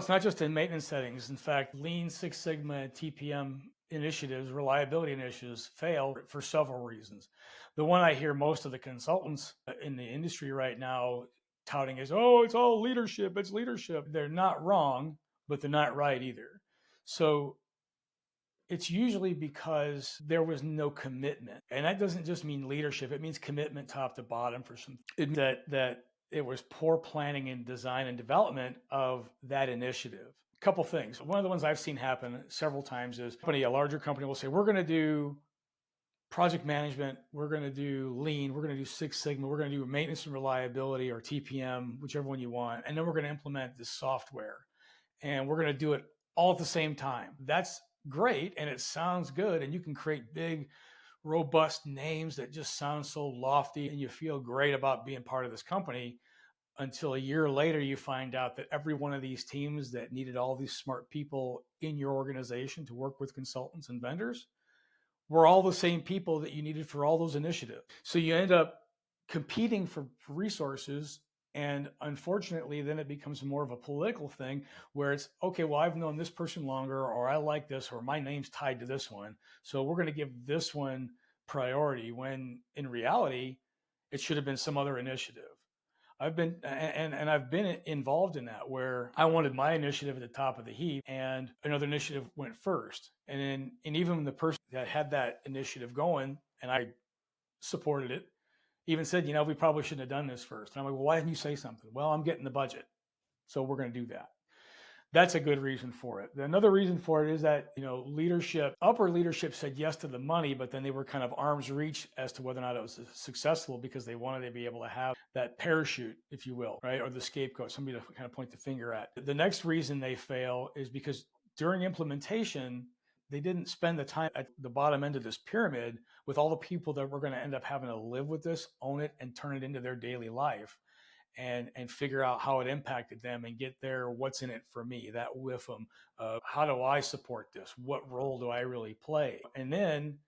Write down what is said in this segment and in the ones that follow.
It's not just in maintenance settings. In fact, Lean Six Sigma TPM initiatives, reliability initiatives fail for several reasons. The one I hear most of the consultants in the industry right now touting is, oh, it's all leadership. It's leadership. They're not wrong, but they're not right either. So it's usually because there was no commitment. And that doesn't just mean leadership. It means commitment top to bottom for some that it was poor planning and design and development of that initiative. A couple things. One of the ones I've seen happen several times is a larger company will say, we're going to do project management, we're going to do lean, we're going to do Six Sigma, we're going to do maintenance and reliability or TPM, whichever one you want. And then we're going to implement this software and we're going to do it all at the same time. That's great. And it sounds good. And you can create big, robust names that just sound so lofty and you feel great about being part of this company until a year later you find out that every one of these teams that needed all these smart people in your organization to work with consultants and vendors were all the same people that you needed for all those initiatives. So you end up competing for resources. And unfortunately, then it becomes more of a political thing where it's, okay, well, I've known this person longer, or I like this, or my name's tied to this one. So we're going to give this one priority when in reality, it should have been some other initiative. I've been I've been involved in that where I wanted my initiative at the top of the heap and another initiative went first. And even the person that had that initiative going and I supported it even said, we probably shouldn't have done this first. And I'm like, well, why didn't you say something? Well, I'm getting the budget. So we're going to do that. That's a good reason for it. Another reason for it is that, upper leadership said yes to the money, but then they were kind of arm's reach as to whether or not it was successful because they wanted to be able to have that parachute, if you will, right? Or the scapegoat, somebody to kind of point the finger at. The next reason they fail is because during implementation, they didn't spend the time at the bottom end of this pyramid with all the people that were going to end up having to live with this, own it, and turn it into their daily life. And figure out how it impacted them and get there. What's in it for me? That with them. How do I support this? What role do I really play? And then,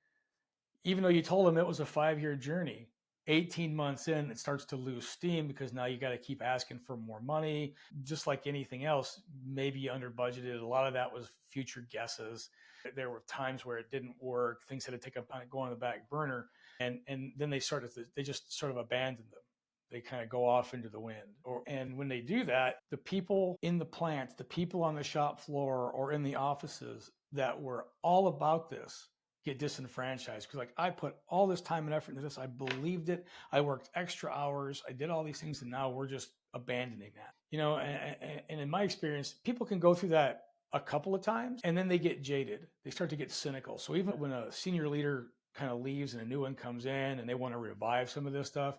even though you told them it was a 5-year journey, 18 months in, it starts to lose steam because now you got to keep asking for more money. Just like anything else, maybe under budgeted. A lot of that was future guesses. There were times where it didn't work. Things had to go on the back burner. And then they just sort of abandoned them. They kind of go off into the wind. And when they do that, the people in the plants, the people on the shop floor or in the offices that were all about this get disenfranchised because I put all this time and effort into this. I believed it. I worked extra hours. I did all these things. And now we're just abandoning that, and in my experience, people can go through that a couple of times and then they get jaded. They start to get cynical. So even when a senior leader kind of leaves and a new one comes in and they want to revive some of this stuff,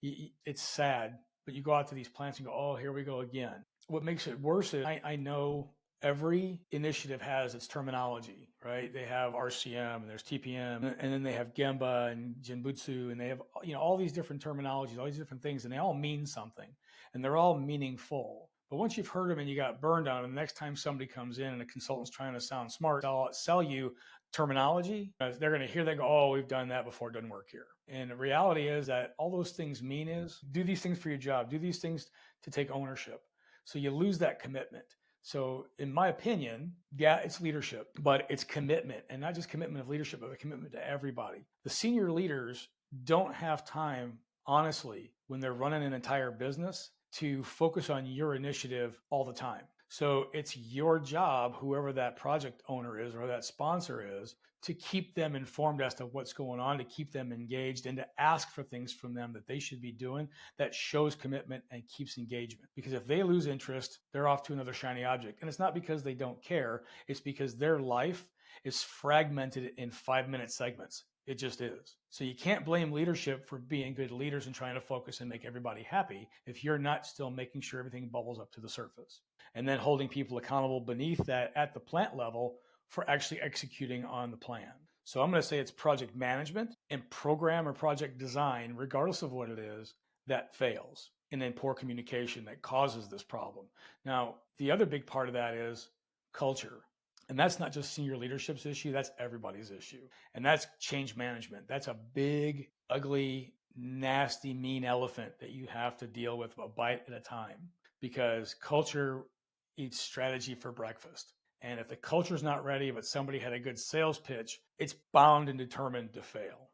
it's sad, but you go out to these plants and go, oh, here we go again. What makes it worse is I know every initiative has its terminology, right? They have RCM and there's TPM and then they have Gemba and Jinbutsu and they have, all these different terminologies, all these different things, and they all mean something and they're all meaningful. But once you've heard them and you got burned on them, the next time somebody comes in and a consultant's trying to sound smart, sell you terminology, they're going to hear that go, oh, we've done that before. It doesn't work here. And the reality is that all those things mean is do these things for your job, do these things to take ownership. So you lose that commitment. So in my opinion, yeah, it's leadership, but it's commitment, and not just commitment of leadership, but a commitment to everybody. The senior leaders don't have time, honestly, when they're running an entire business to focus on your initiative all the time. So it's your job, whoever that project owner is or that sponsor is, to keep them informed as to what's going on, to keep them engaged and to ask for things from them that they should be doing that shows commitment and keeps engagement. Because if they lose interest, they're off to another shiny object. And it's not because they don't care. It's because their life is fragmented in 5-minute segments. It just is. So you can't blame leadership for being good leaders and trying to focus and make everybody happy if you're not still making sure everything bubbles up to the surface. And then holding people accountable beneath that at the plant level for actually executing on the plan. So I'm going to say it's project management and program or project design, regardless of what it is, that fails. And then poor communication that causes this problem. Now, the other big part of that is culture. And that's not just senior leadership's issue, that's everybody's issue. And that's change management. That's a big, ugly, nasty, mean elephant that you have to deal with a bite at a time because culture eats strategy for breakfast. And if the culture's not ready, but somebody had a good sales pitch, it's bound and determined to fail.